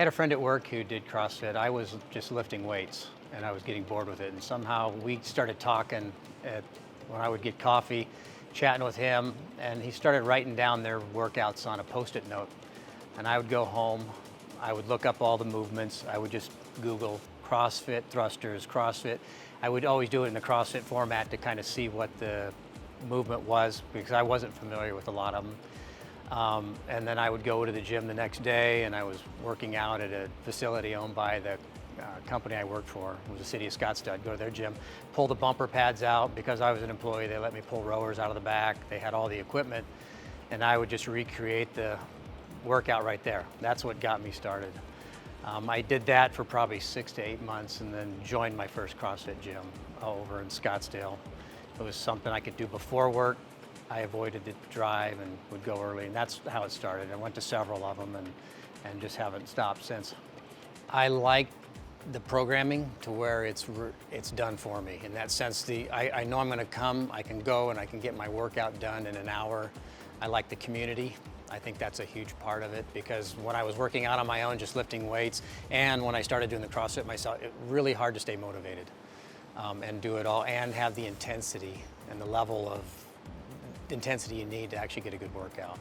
had a friend at work who did CrossFit. I was just lifting weights and I was getting bored with it. And somehow we started talking when I would get coffee, chatting with him, and he started writing down their workouts on a Post-it note. And I would go home, I would look up all the movements, I would just Google CrossFit thrusters, CrossFit. I would always do it in the CrossFit format to kind of see what the movement was because I wasn't familiar with a lot of them. And then I would go to the gym the next day, and I was working out at a facility owned by the company I worked for. It was the city of Scottsdale. I'd go to their gym, pull the bumper pads out. Because I was an employee, they let me pull rowers out of the back. They had all the equipment, and I would just recreate the workout right there. That's what got me started. I did that for probably 6 to 8 months and then joined my first CrossFit gym over in Scottsdale. It was something I could do before work. I avoided the drive and would go early, and that's how it started. I went to several of them and just haven't stopped since. I like the programming to where it's done for me. In that sense, I know I'm gonna come, I can go, and I can get my workout done in an hour. I like the community. I think that's a huge part of it because when I was working out on my own, just lifting weights, and when I started doing the CrossFit myself, it's really hard to stay motivated and do it all and have the intensity and the level of intensity you need to actually get a good workout.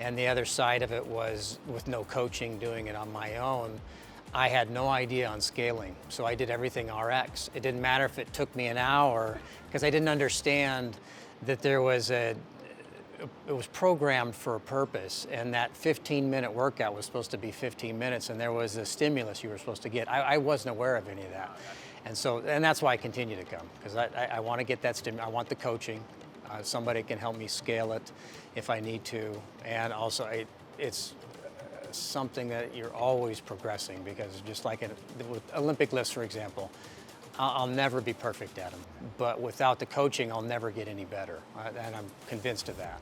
And the other side of it was with no coaching, doing it on my own, I had no idea on scaling. So I did everything RX. It didn't matter if it took me an hour because I didn't understand that it was programmed for a purpose, and that 15-minute workout was supposed to be 15 minutes, and there was a stimulus you were supposed to get. I wasn't aware of any of that. And that's why I continue to come, because I want to get that I want the coaching. Somebody can help me scale it if I need to. And also it's something that you're always progressing because just like with Olympic lifts, for example, I'll never be perfect at them. But without the coaching, I'll never get any better. And I'm convinced of that.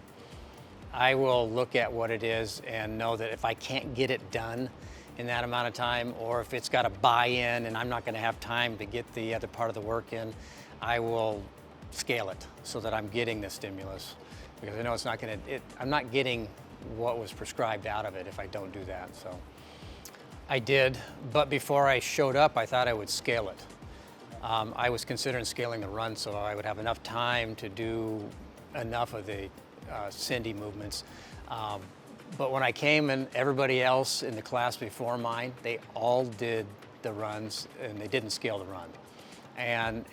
I will look at what it is and know that if I can't get it done in that amount of time, or if it's got to buy in and I'm not going to have time to get the other part of the work in, I will scale it so that I'm getting the stimulus because I know it's not going to, I'm not getting what was prescribed out of it if I don't do that. So I did, but before I showed up, I thought I would scale it. I was considering scaling the run so I would have enough time to do enough of the Cindy movements. But when I came and everybody else in the class before mine, they all did the runs and they didn't scale the run. And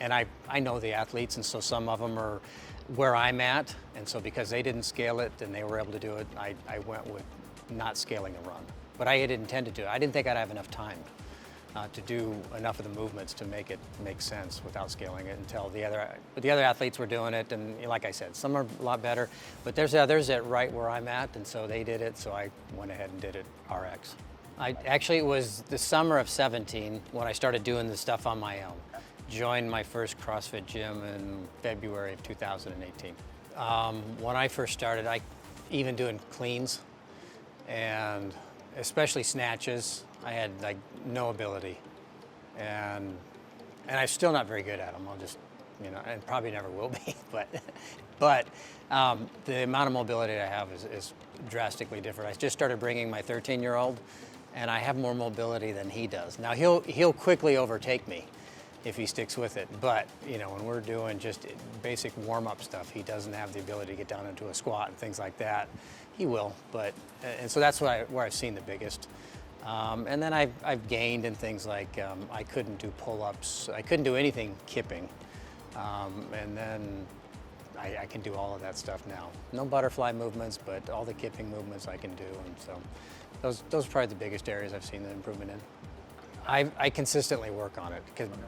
I know the athletes, and so some of them are where I'm at, and so because they didn't scale it and they were able to do it, I went with not scaling the run. But I had intended to. I didn't think I'd have enough time to do enough of the movements to make it make sense without scaling it until the other athletes were doing it, and like I said, some are a lot better, but there's others that right where I'm at, and so they did it, so I went ahead and did it RX. Actually, it was the summer of 17 when I started doing the stuff on my own. Joined my first CrossFit gym in February of 2018. When I first started, even doing cleans and especially snatches, I had like no ability, and I'm still not very good at them. I'll just, and probably never will be. But the amount of mobility I have is drastically different. I just started bringing my 13-year-old, and I have more mobility than he does. Now he'll quickly overtake me if he sticks with it. But when we're doing just basic warm-up stuff, he doesn't have the ability to get down into a squat and things like that. He will, and so that's where I've seen the biggest. And then I've gained in things like I couldn't do pull-ups, I couldn't do anything kipping, and then I can do all of that stuff now. No butterfly movements, but all the kipping movements I can do, and so those are probably the biggest areas I've seen the improvement in. I consistently work on it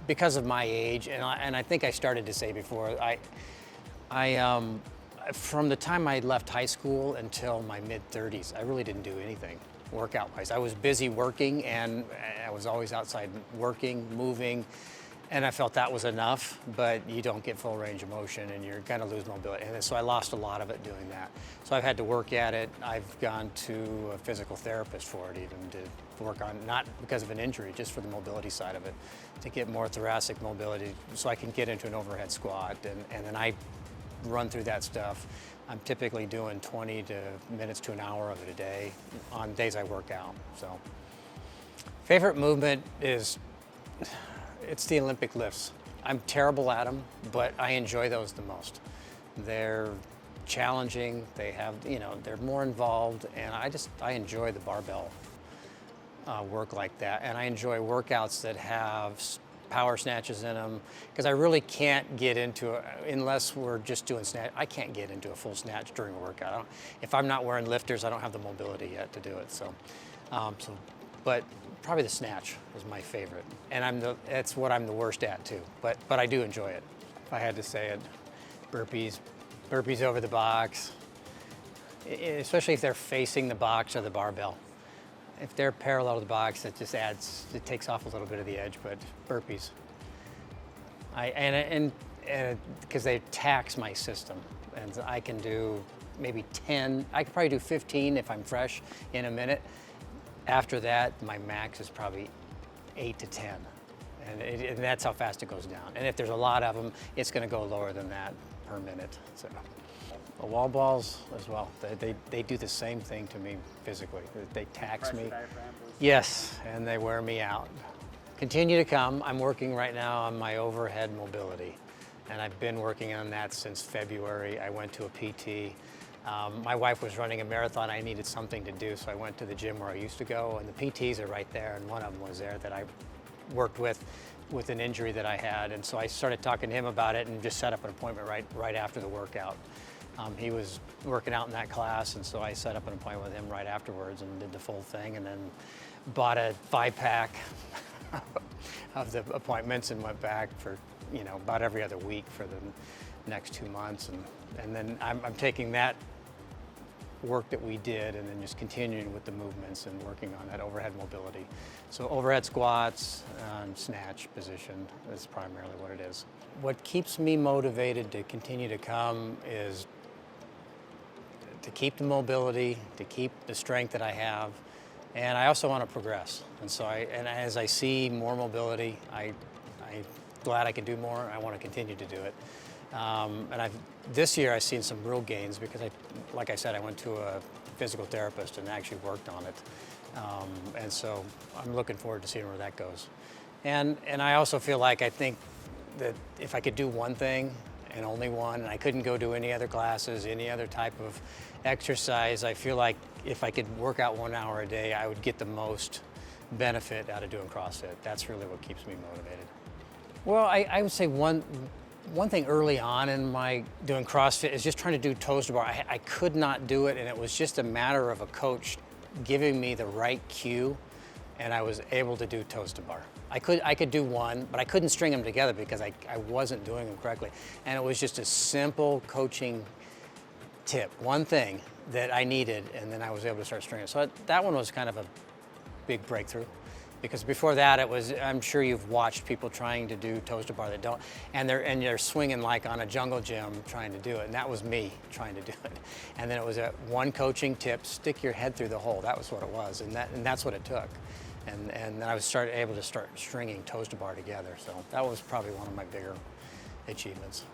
because of my age, and I think I started to say before, from the time I left high school until my mid-30s, I really didn't do anything workout-wise. I was busy working, and I was always outside working, moving, and I felt that was enough, but you don't get full range of motion, and you're gonna lose mobility. And so I lost a lot of it doing that. So I've had to work at it. I've gone to a physical therapist for it even to work on, not because of an injury, just for the mobility side of it, to get more thoracic mobility so I can get into an overhead squat. And then I run through that stuff. I'm typically doing 20 minutes to an hour of it a day on days I work out. So Favorite movement it's the Olympic lifts. I'm terrible at them, but I enjoy those the most. They're challenging, they have, they're more involved, and I enjoy the barbell work like that. And I enjoy workouts that have power snatches in them, because I really can't get into it unless we're just doing snatch. I can't get into a full snatch during a workout. If I'm not wearing lifters, I don't have the mobility yet to do it. But probably the snatch is my favorite, and that's what I'm the worst at too. But I do enjoy it. If I had to say it, burpees over the box, especially if they're facing the box or the barbell. If they're parallel to the box, it takes off a little bit of the edge. But burpees, because they tax my system, and I can do maybe 10. I could probably do 15 if I'm fresh in a minute. After that, my max is probably 8 to 10, and that's how fast it goes down. And if there's a lot of them, it's going to go lower than that per minute. So, the wall balls as well. They do the same thing to me physically. They tax me. Yes, and they wear me out. Continue to come. I'm working right now on my overhead mobility, and I've been working on that since February. I went to a PT. My wife was running a marathon. I needed something to do, so I went to the gym where I used to go, and the PTs are right there, and one of them was there that I worked with an injury that I had. And so I started talking to him about it and just set up an appointment right after the workout. He was working out in that class, and so I set up an appointment with him right afterwards and did the full thing, and then bought a 5-pack of the appointments and went back for about every other week for the next 2 months, and then I'm taking that work that we did and then just continuing with the movements and working on that overhead mobility. So overhead squats and snatch position is primarily what it is. What keeps me motivated to continue to come is to keep the mobility, to keep the strength that I have, and I also want to progress. And so as I see more mobility, I'm glad I can do more. I want to continue to do it. This year I've seen some real gains because like I said, I went to a physical therapist and actually worked on it. And so I'm looking forward to seeing where that goes. And I also feel like I think that if I could do one thing and only one, and I couldn't go to any other classes, any other type of exercise, I feel like if I could work out 1 hour a day, I would get the most benefit out of doing CrossFit. That's really what keeps me motivated. Well, I would say one thing early on in my doing CrossFit is just trying to do toes to bar. I could not do it, and it was just a matter of a coach giving me the right cue, and I was able to do toes to bar. I could do one, but I couldn't string them together because I wasn't doing them correctly. And it was just a simple coaching tip, one thing that I needed, and then I was able to start stringing it. So that one was kind of a big breakthrough. Because before that, I'm sure you've watched people trying to do toes to bar that don't, and they're swinging like on a jungle gym trying to do it, and that was me trying to do it. And then it was one coaching tip: stick your head through the hole. That was what it was, and that's what it took. And then I was able to start stringing toes to bar together. So that was probably one of my bigger achievements.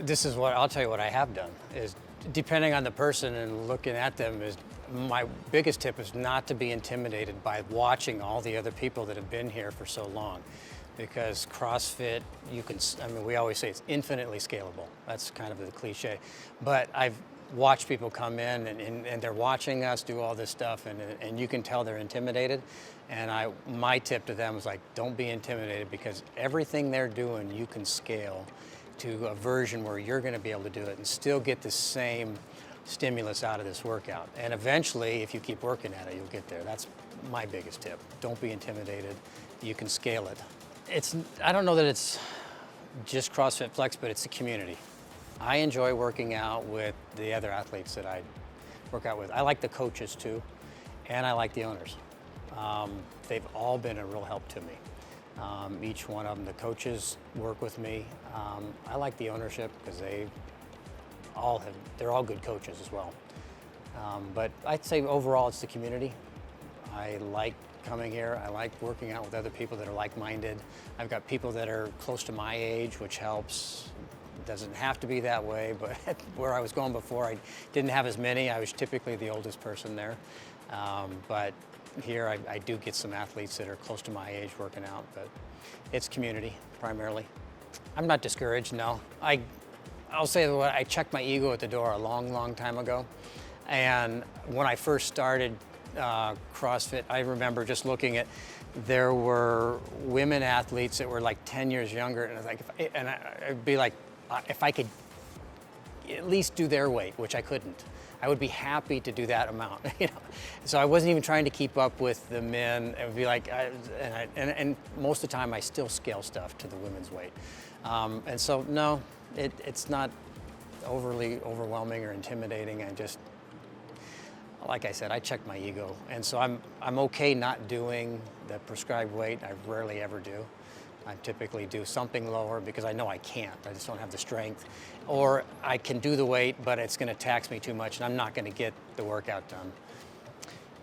I'll tell you what I have done is, depending on the person and looking at them, is my biggest tip is not to be intimidated by watching all the other people that have been here for so long, because CrossFit, we always say it's infinitely scalable. That's kind of the cliche, but I've watched people come in and they're watching us do all this stuff, and you can tell they're intimidated. And my tip to them is like, don't be intimidated, because everything they're doing you can scale to a version where you're going to be able to do it and still get the same stimulus out of this workout. And eventually, if you keep working at it, you'll get there. That's my biggest tip. Don't be intimidated. You can scale it. I don't know that it's just CrossFit Flex, but it's the community. I enjoy working out with the other athletes that I work out with. I like the coaches too, and I like the owners. They've all been a real help to me. Each one of them, the coaches work with me. I like the ownership because they're all good coaches as well. But I'd say overall it's the community. I like coming here. I like working out with other people that are like-minded. I've got people that are close to my age, which helps. It doesn't have to be that way, but where I was going before, I didn't have as many. I was typically the oldest person there. But here, I do get some athletes that are close to my age working out, but it's community primarily. I'm not discouraged, no. I'll say that I checked my ego at the door a long, long time ago. And when I first started CrossFit, I remember just looking at, there were women athletes that were like 10 years younger, and I was like, I'd be like, if I could at least do their weight, which I couldn't, I would be happy to do that amount. So I wasn't even trying to keep up with the men. It would be like, and most of the time I still scale stuff to the women's weight. And so no, it's not overly overwhelming or intimidating. I just, like I said, I check my ego, and so I'm okay not doing the prescribed weight. I rarely ever do. I typically do something lower because I know I can't. I just don't have the strength. Or I can do the weight, but it's going to tax me too much, and I'm not going to get the workout done.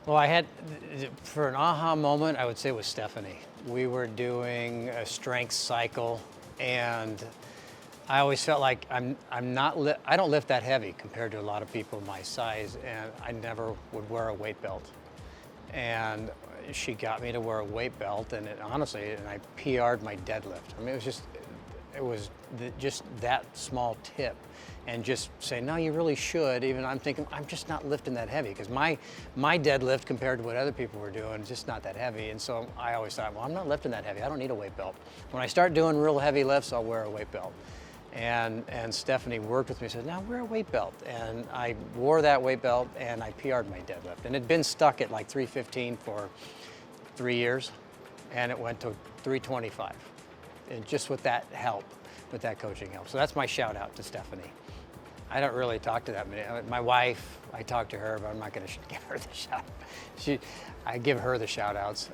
Well, I had, for an aha moment, I would say it was Stephanie. We were doing a strength cycle, and I always felt like I don't lift that heavy compared to a lot of people my size, and I never would wear a weight belt. And she got me to wear a weight belt, and honestly, I PR'd my deadlift. I mean, it was just that small tip, and just say, no, you really should. Even I'm thinking, I'm just not lifting that heavy, because my deadlift compared to what other people were doing is just not that heavy. And so I always thought, well, I'm not lifting that heavy. I don't need a weight belt. When I start doing real heavy lifts, I'll wear a weight belt. And Stephanie worked with me and said, now wear a weight belt. And I wore that weight belt, and I PR'd my deadlift. And it'd been stuck at like 315 for 3 years, and it went to 325. And just with that help, with that coaching help. So that's my shout out to Stephanie. I don't really talk to that many. My wife, I talk to her, but I'm not gonna give her the shout. I give her the shout outs.